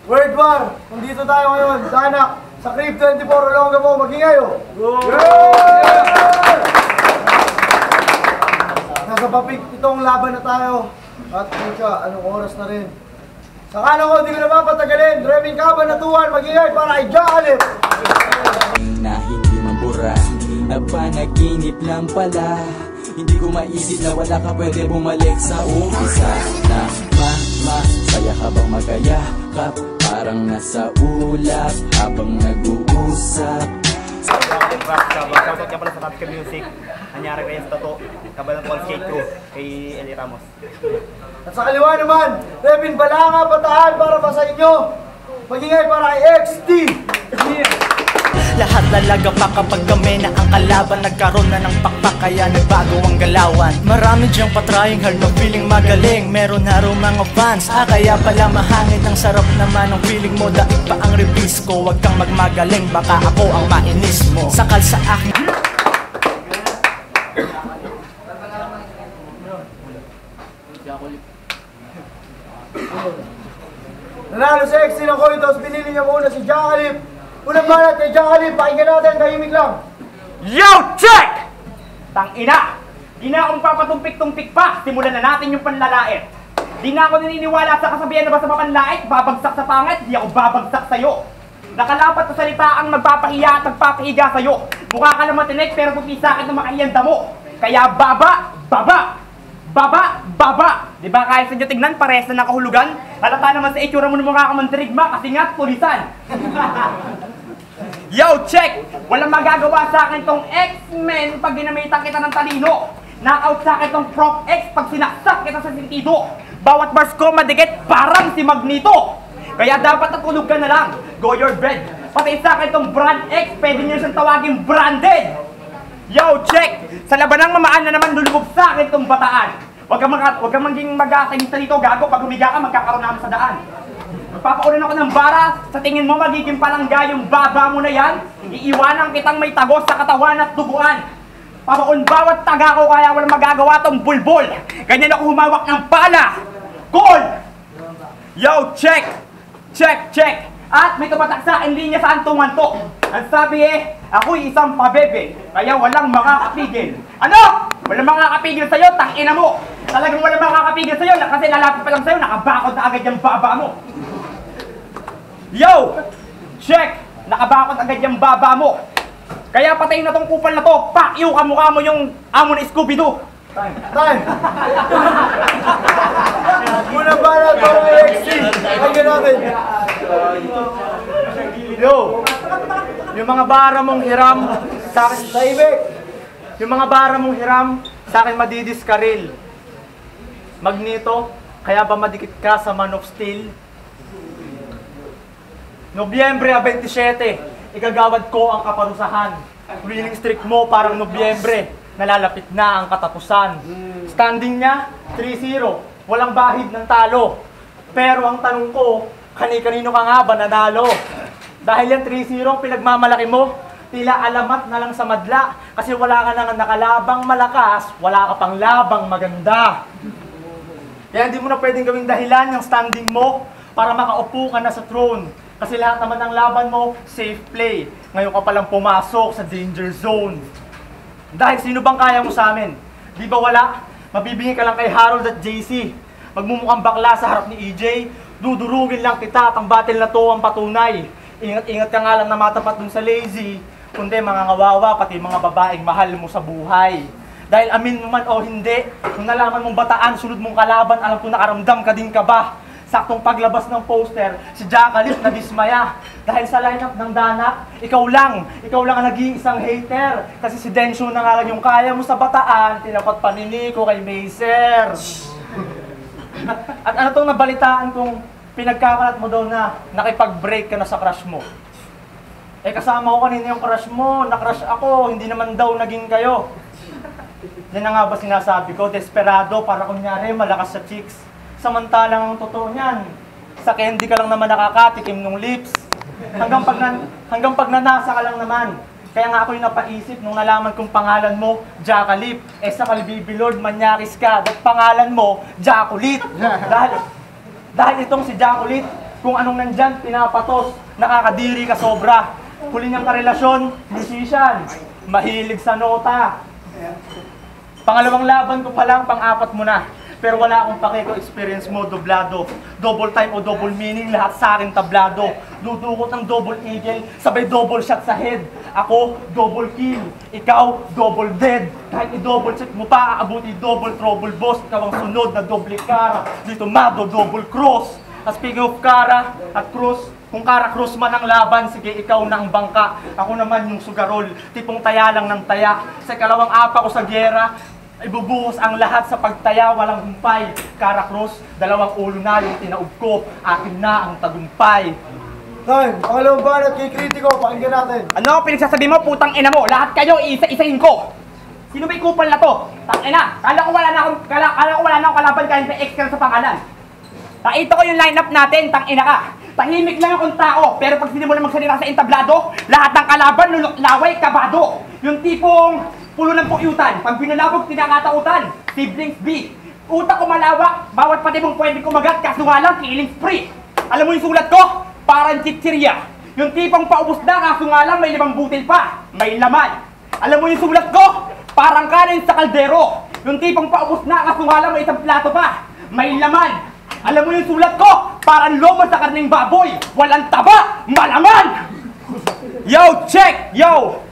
Word War, nandito tayo ngayon, Danak, sa Crib 24, Olonga po, mag-ingayo! Nasa papik itong laban na tayo, at pucha, anong oras na rin. Sakala ko, di ko na mapatagalin, Reming Kabanatuan, mag-ingay para kay Jackalip! Na hindi mambura, nagpanaginip lang pala. Hindi ko maisip na wala ka pwede bumalik sa umpisa. Na masaya ka bang magayakap? Parang nasa ulap habang nag-uusap. Shoutout ka pala sa Tapka Music, Anyari Reyes Tato, Kabalang Call Skate Crew, kay Eli Ramos. At sa kaliwa naman, Revin Balanga, Bataan para pa sa inyo. Mag-ingay para kay XT! Lahat lalaga pa kapag kami na ang kalaban. Nagkaroon na ng pakpak kaya nagbago ang galawan. Marami diyang patrying hard na feeling magaling. Meron na rin mga fans, kaya pala mahangin. Ang sarap naman ang feeling mo, daig pa ang release ko. Huwag kang magmagaling, baka ako ang mainis mo. Sakal sa akin. Nanalo sa XT ng Coitos, binili niya muna si Jackalip. Unang banat kay Jackalip, pakinggan natin, tahimik lang. Yo, check! Tangina! Di na akong papatumpik-tumpik pa, simulan na natin yung panlalait. Di na ako naniniwala sa kasabihan na basta mapanlait, babagsak sa pangit, di ako babagsak sa'yo. Nakalapat sa salita ang magpapahiya at magpapahiga sa'yo. Mukha ka lang matinik pero tupi sa akin na makahiyanda mo. Kaya baba, baba! Baba! Baba! Di ba kaya sa inyo tignan, parehas na nakahulugan? Halata naman sa itsura mo ng mga kamantirigma kasi nga, tulisan! Yo, check! Walang magagawa sa akin tong X-Men pag ginamitan kita ng talino. Knockout sa akin tong Prof X pag sinaksak kita sa sentido. Bawat bars ko madikit parang si Magneto. Kaya dapat natulog ka na lang. Go your bed. Pati sa akin tong Brand X, pwede nyo siyang tawagin branded. Yo, check! Sa labanang mamaan na naman lulubog sa akin tong Bataan. Huwag kang maging mag-atingista dito, gago. Pag humiga ka, magkakaroon namin sa daan. Magpapakulan ako ng bara, sa tingin mo magiging palangga yung baba mo na yan. Iiwanan kitang may tagos sa katawan at duguan. Papaon bawat taga ko kaya walang magagawa tong bulbol. Ganyan ako humawak ng pala. Call! Yo, check! Check, check! At may tumatak sa akin linya sa antungan to. Ang sabi ako'y isang pabebe, kaya walang makakapigil. Ano? Walang makakapigil sa'yo, tangina mo! Talagang walang makakapigil sa'yo, kasi lalapit pa lang sa'yo, nakabakod na agad yung baba mo. Yo! Check! Nakabakod agad yung baba mo. Kaya patayin na tong kupal na to, pakyo kamukha mo yung amo na Scooby-Doo. Time! Time! Unang banat para kay XT, pakinggan natin. Yo! Yung mga bara mong hiram, sa akin, Tahimik! yung mga bara mong hiram, sa akin madidiskaril. Magneto, kaya ba madikit ka sa Man of Steel? Nobyembre 27, igagawad ko ang kaparusahan. Winning streak mo parang Nobyembre, nalalapit na ang katapusan. Standing niya, 3-0, walang bahid ng talo. Pero ang tanong ko, kani-kanino ka nga ba nanalo? Dahil yan 3-0 pinagmamalaki mo, tila alamat na lang sa madla. Kasi wala ka nang nakalabang malakas, wala ka pang labang maganda. Kaya hindi mo na pwedeng gawing dahilan yung standing mo para makaupo ka na sa throne. Kasi lahat naman ng laban mo, safe play. Ngayon ka palang pumasok sa danger zone. Dahil sino bang kaya mo sa amin? Di ba wala? Mabibigay ka lang kay Harold at JC. Magmumukhang bakla sa harap ni EJ. Dudurugin lang kita at ang battle na to ang patunay. Ingat-ingat ka nga lang na matapat dun sa lazy. Kundi mga kawawa, pati mga babaeng mahal mo sa buhay. Dahil amin mo man o hindi, kung nalaman mong Bataan, sunod mong kalaban, alam ko nakaramdam ka din ka ba? Saktong paglabas ng poster, si Jackalip na dismaya. Dahil sa lineup ng Danak, ikaw lang ang nag-iisang hater. Kasi si Densyo na nga lang yung kaya mo sa Bataan, tinapat panini ko kay Mazer. At ano tong nabalitaan kung pinagkakalat mo daw na nakipag-break ka na sa crush mo? Eh kasama ko kanina yung crush mo, na-crush ako, hindi naman daw naging kayo. Yan na nga ba sinasabi ko, desperado para kunyari malakas sa chicks. Samantalang ang totoo niyan, sa candy ka lang naman nakakatikim ng lips. Hanggang pag nanasa ka lang naman. Kaya nga ako yung napaisip nung nalaman kong pangalan mo, Jackalip. Eh sa Kalbibi Lord, manyakis ka. At pangalan mo, Jackulit. Dahil itong si Jackulit, Kung anong nandyan, pinapatos. Nakakadiri ka sobra. Huli niyang karelasyon, musician. Mahilig sa nota. Pangalawang laban ko pa lang, pang-apat mo na. Pero wala akong pake ko experience mo, doblado. Double time o double meaning, lahat sa akin tablado. Dudukot ng double eagle, sabay double shot sa head. Ako, double kill. Ikaw, double dead. Kahit i-double check mo pa, aabuti double trouble boss. Ikaw ang sunod na double kara. Dito mado, double cross. Speaking of kara at cross, kung kara cross man ang laban, sige ikaw na ang bangka. Ako naman yung sugarol, tipong taya lang ng taya. Sa kalawang apa ko sa gyera, ibubuhos ang lahat sa pagtaya, walang humpay. Kara cross, dalawang ulo na yung tinaob ko, akin na ang tagumpay. Time, pangalawang banat kay Kritiko, pakinggan natin. Ano pinagsasabi mo, putang ina mo? Lahat kayo, isa-isahin ko. Sino ba yung kupal na to? Tangina, kala ko wala na akong kalaban kahit may X ka na sa pangalan. Nakita ko yung lineup natin, tangina ka. Tahimik lang akong tao, pero pag sinimulan magsalita sa entablado, lahat ng kalaban, laway, kabado. Yung tipong pulo ng pukyutan, pag binalabog, tinakatautan. Siblings B. Utak ko malawak, bawat pati mong pwede kumagat, kaso nga lang, killing spree. Alam mo yung sulat ko? Parang chichirya. Yung tipong paubos na, kaso nga lang, may 5 butil pa. May laman. Alam mo yung sulat ko? Parang kanin sa kaldero. Yung tipong paubos na, kaso nga lang, may 1 plato pa. May laman. Alam mo yung sulat ko? Parang lomo sa karning baboy. Walang taba, malaman! Yo, check! Yo!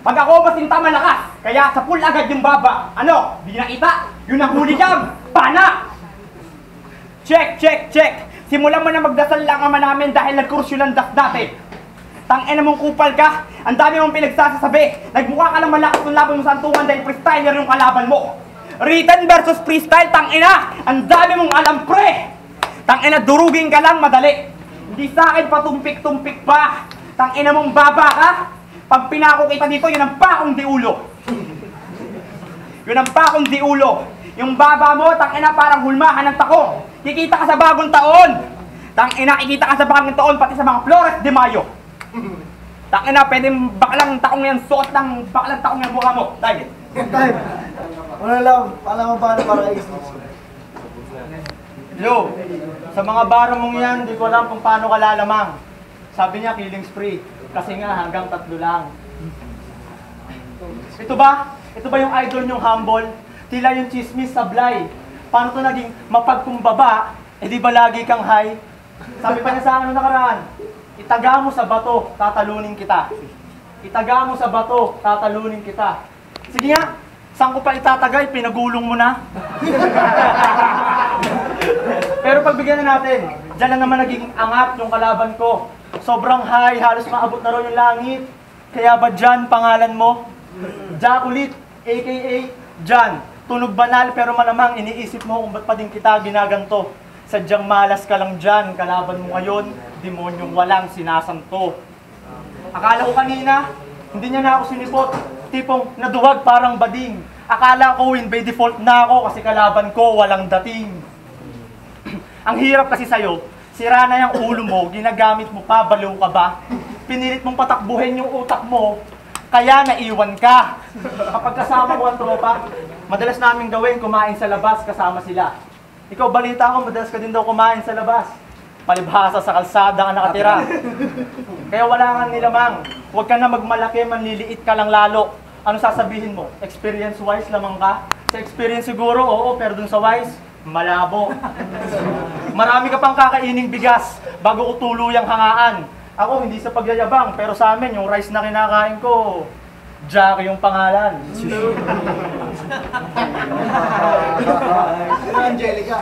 Pag ako masinta malakas, kaya sa pool agad yung baba. Ano? Di nakita? Yun ang huligam! Pana! Check, check, check! Simulan mo na magdasal lang ama namin dahil nag-course yun ang das natin. Tangina mong kupal ka, ang dami mong pinagsasasabi. Nagmukha ka lang malakas ng laban mo sa antungan dahil freestyler yung kalaban mo. Written versus freestyle, tangina! Ang dami mong alam, pre! Tangina, durugin ka lang, madali. Hindi sa akin patumpik-tumpik pa. Tangina mong baba ka. Pag pinako kita dito, yun ang pakong di ulo. Yun ang pakong di ulo. Yung baba mo, tangina, parang hulmahan ng takong. Kikita ka sa bagong taon. Tangina, kikita ka sa bagong taon, pati sa mga Flores de Mayo. Tangina, pwede baklang takong yan, suot ng baklang takong yan buka mo. Dahil. Time. Wala lang, pangalawang banat para kay Isnis. Yo, sa mga bara mong yan, di ko alam kung paano ka lalamang. Sabi niya, killing spree. Kasi nga, hanggang 3 lang. Ito ba? Ito ba yung idol niyong humble? Tila yung chismis sablay. Paano to naging mapagkumbaba? Eh di ba lagi kang high? Sabi pa niya sa akin nakaraan, itaga mo sa bato, tatalunin kita. Itaga mo sa bato, tatalunin kita. Sige nga, saan ko pa itatagay? Pinagulong mo na. Pero pagbigyan na natin, dyan na naman naging angat yung kalaban ko. Sobrang high, halos maabot na raw yung langit. Kaya ba Jan pangalan mo? Jack ulit, aka Jan. Tunog banal pero malamang iniisip mo kung ba't pa din kita ginaganto. Sadyang malas ka lang dyan, kalaban mo ngayon, demonyong walang sinasanto. Akala ko kanina, hindi niya na ako sinipot. Tipong naduwag parang bading. Akala ko win by default na ako kasi kalaban ko walang dating. Ang hirap kasi sa'yo, sira na yung ulo mo, ginagamit mo pa, baliw ka ba? Pinilit mong patakbuhin yung utak mo, kaya naiwan ka. Kapag kasama ko ang tropa, madalas namin gawin kumain sa labas kasama sila. Ikaw, balita ko, madalas ka din daw kumain sa labas. Palibhasa sa kalsada ka nakatira. Kaya wala kang nilamang. Huwag ka na magmalaki, manliliit ka lang lalo. Ano sasabihin mo? Experience-wise lamang ka? Sa experience siguro, oo, pero dun sa wise, malabo. Marami ka pang kakaining bigas bago ko tuluyang hangaan. Ako, hindi sa pagyayabang, pero sa amin, yung rice na kinakain ko, Jack yung pangalan. Angelica.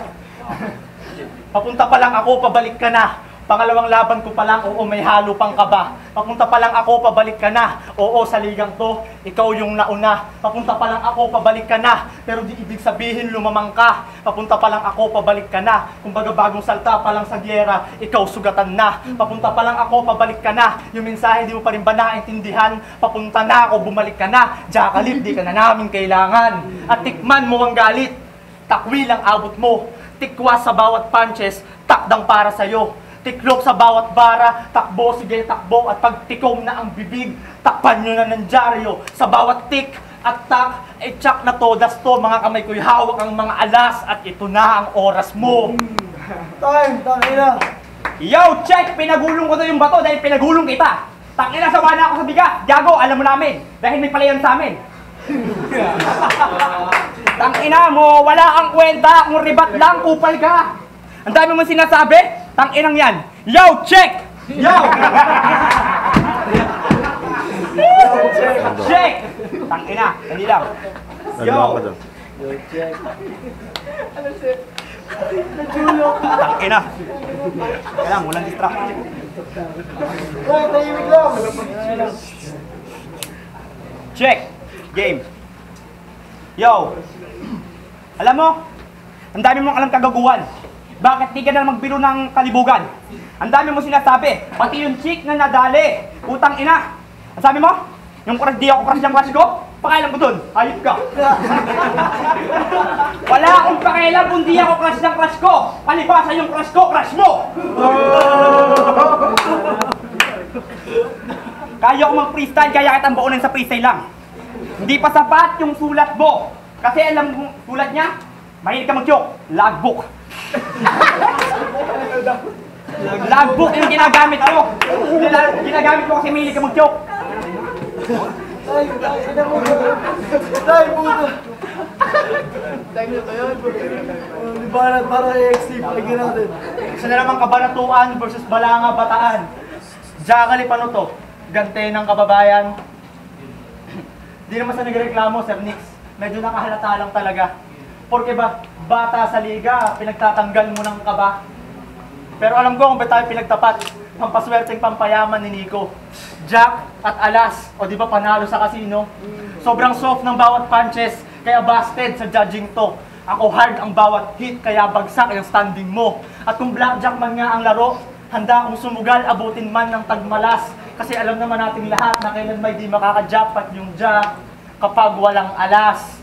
Papunta pa lang ako, pabalik ka na. Pangalawang laban ko pa lang, oo, may halo pang kaba. Papunta pa lang ako, pabalik ka na. Oo, sa ligang to, ikaw yung nauna. Papunta pa lang ako, pabalik ka na. Pero di ibig sabihin lumamang ka. Papunta pa lang ako, pabalik ka na. Kumbaga bagong salta pa lang sa gyera, ikaw sugatan na. Papunta pa lang ako, pabalik ka na. Yung mensahe di mo pa rin ba naintindihan? Papunta na ako, bumalik ka na. Jakalip, di ka na namin kailangan. At tikman mo ang galit. Takwil ang abot mo. Tikwas sa bawat punches, takdang para sa'yo. Tiklok sa bawat bara, takbo, sige takbo. At pag tikom na ang bibig, takpan nyo na ng dyaryo. Sa bawat tik at tak, ay tsak na todas to. Mga kamay ko'y hawak ang mga alas. At ito na ang oras mo. Time, tangina. Yo, check! Pinagulong ko na yung bato dahil pinagulong kita. Tangina, sawa na ako sa bigas. Gago, alam mo namin. Dahil may palayan sa amin. Tangina mo, wala kang kwenta. Kung ribat lang, kupal ka. Ang dami mo sinasabi. Tanginang yan. Yo, check! Yo! Check! Tangina, dali lang. Yo! Tangina. Kaya lang, walang distract. Hoy, tahimik lang. Check! Game. Yo! Alam mo, ang dami mong alam kagaguhan. Bakit di ka na magbiro ng kalibugan? Ang dami mo sinasabi, pati yung chick na nadali. Utang ina. Ang sabi mo? Yung crush, di ako crush ng crush ko? Pakailan ko dun, hayop ka. Wala akong pakailan kung di ako crush ng crush ko. Palibasa yung crush ko, crush mo. Kaya ko mag-freestyle, kaya kitang baunin sa freestyle lang. Hindi pa sapat yung sulat mo. Kasi alam mo, sulat niya, mahilig ka mag-joke, logbook. Logbook yung ginagamit ko. Ginagamit ko kasi mahilig ka mag-joke. Tay, ina mo. Tay, puto. Libanat para EXT, pakinggan natin. Isa na naman Kabanatuan versus Balanga Bataan. Jackali Pano to? Gante ng kababayan. Di naman sa nagreklamo, Sir Nix. Medyo nakahalata lang talaga. Porque ba, bata sa liga, pinagtatanggal mo ng kaba. Pero alam ko kung ba tayo pinagtapat, pampaswerteng pampayaman ni Nico. Jack at alas, o di ba panalo sa casino? Sobrang soft ng bawat punches, kaya busted sa judging to. Ako hard ang bawat hit, kaya bagsak yung standing mo. At kung blackjack man nga ang laro, handa akong sumugal, abutin man ng tagmalas. Kasi alam naman natin lahat na kailan may di makaka-jackpot yung Jack kapag walang alas.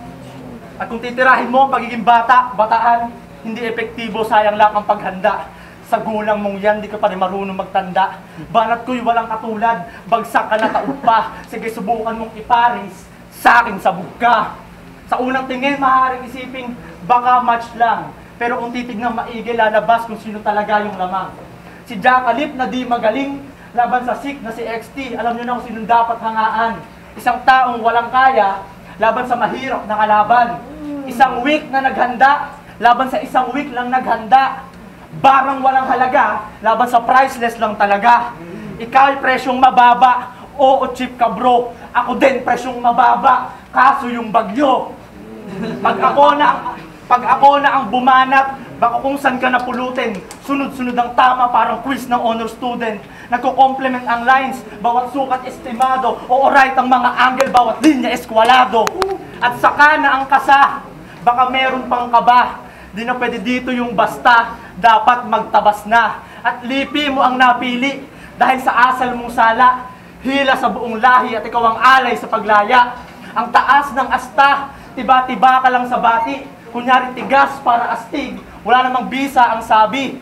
At kung titirahin mo ang pagiging bata, bataan, hindi epektibo, sayang lang ang paghanda. Sa gulang mong yan, di ka pa rin marunong magtanda. Banat ko'y walang katulad, bagsak ka na taon pa. Sige, subukan mong iparis, sa akin sabog ka. Sa unang tingin, maaaring isiping, baka match lang. Pero kung titignan maigi, lalabas kung sino talaga yung lamang. Si Jackalip na di magaling, laban sa sick na si XT, alam nyo na kung sinong dapat hangaan. Isang taong walang kaya, laban sa mahirap na kalaban. Isang week na naghanda, laban sa isang week lang naghanda. Barang walang halaga, laban sa priceless lang talaga. Ikaw ay presyong mababa, oo cheap ka bro. Ako din presyong mababa, kaso yung bagyo. Pag ako na ang bumanat, baka kung saan ka napulutin. Sunod-sunod ang tama, parang quiz ng honor student. Nagko-complement ang lines, bawat sukat estimado. Oo right ang mga angle, bawat linya eskwalado. At saka na ang kasa, baka meron pang kaba. Di na pwede dito yung basta, dapat magtabas na. At lipi mo ang napili, dahil sa asal mong sala, hila sa buong lahi at ikaw ang alay sa paglaya. Ang taas ng asta, tiba-tiba ka lang sa bati, kunyari tigas para astig, wala namang bisa ang sabi.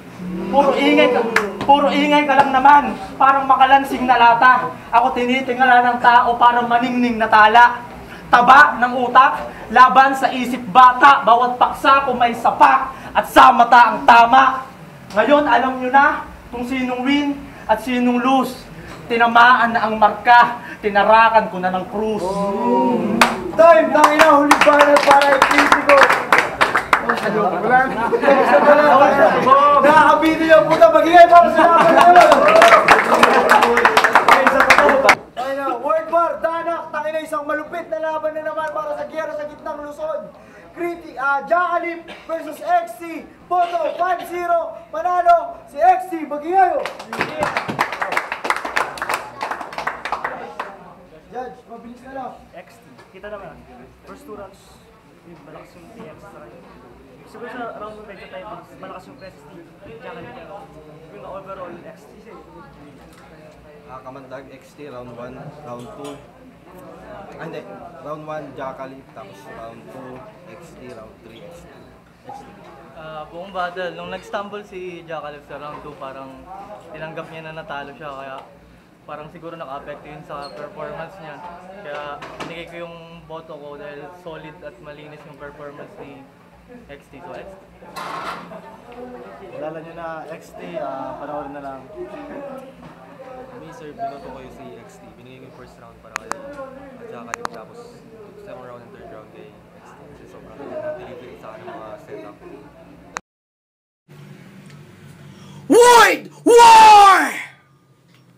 Puro ingay ka lang naman, parang makalansing na lata. Ako tinitingala ng tao parang maningning na tala. Taba ng utak, laban sa isip bata, bawat paksa ko may sapak, at sa mata ang tama. Ngayon alam nyo na kung sinong win at sinong lose. Tinamaan na ang marka, tinarakan ko na ng krus. Time, tangina, huli banat para EXT ko. Nakakabili yung puta, magigay para sa laban na naman. Ay na, word bar, danak, tangina isang malupit na laban na naman para sa giyera sa gitnang Luzon. Jackalip versus XT, Boto 5-0, manalo si XT, magigayo. Judge, mabilis na lang. XT, kita naman. First two rounds, malakas yung TX sa kanya. Siguro sa round 1 medyo tayo, malakas yung PST. Jackali pero yung overall XT. Kamandag XT, round 1, round 2. Hindi, round 1 Jackalip, tapos round 2 XT, round 3 XT. Buong battle, nung nag-stumble si Jackalip sa round 2, parang tinanggap niya na natalo siya, kaya parang siguro naka-apekto yun sa performance niya. Kaya binigay ko yung boto ko dahil solid at malinis yung performance ni XT. So XT. Kilala nyo na XT, panoorin na lang. Me, sir, binoto ko yung si XT. Binigay ko yung first round para kay Jackalip. Tapos, second round and third round kay XT. Kasi sobrang delivery sa akin ng mga setup.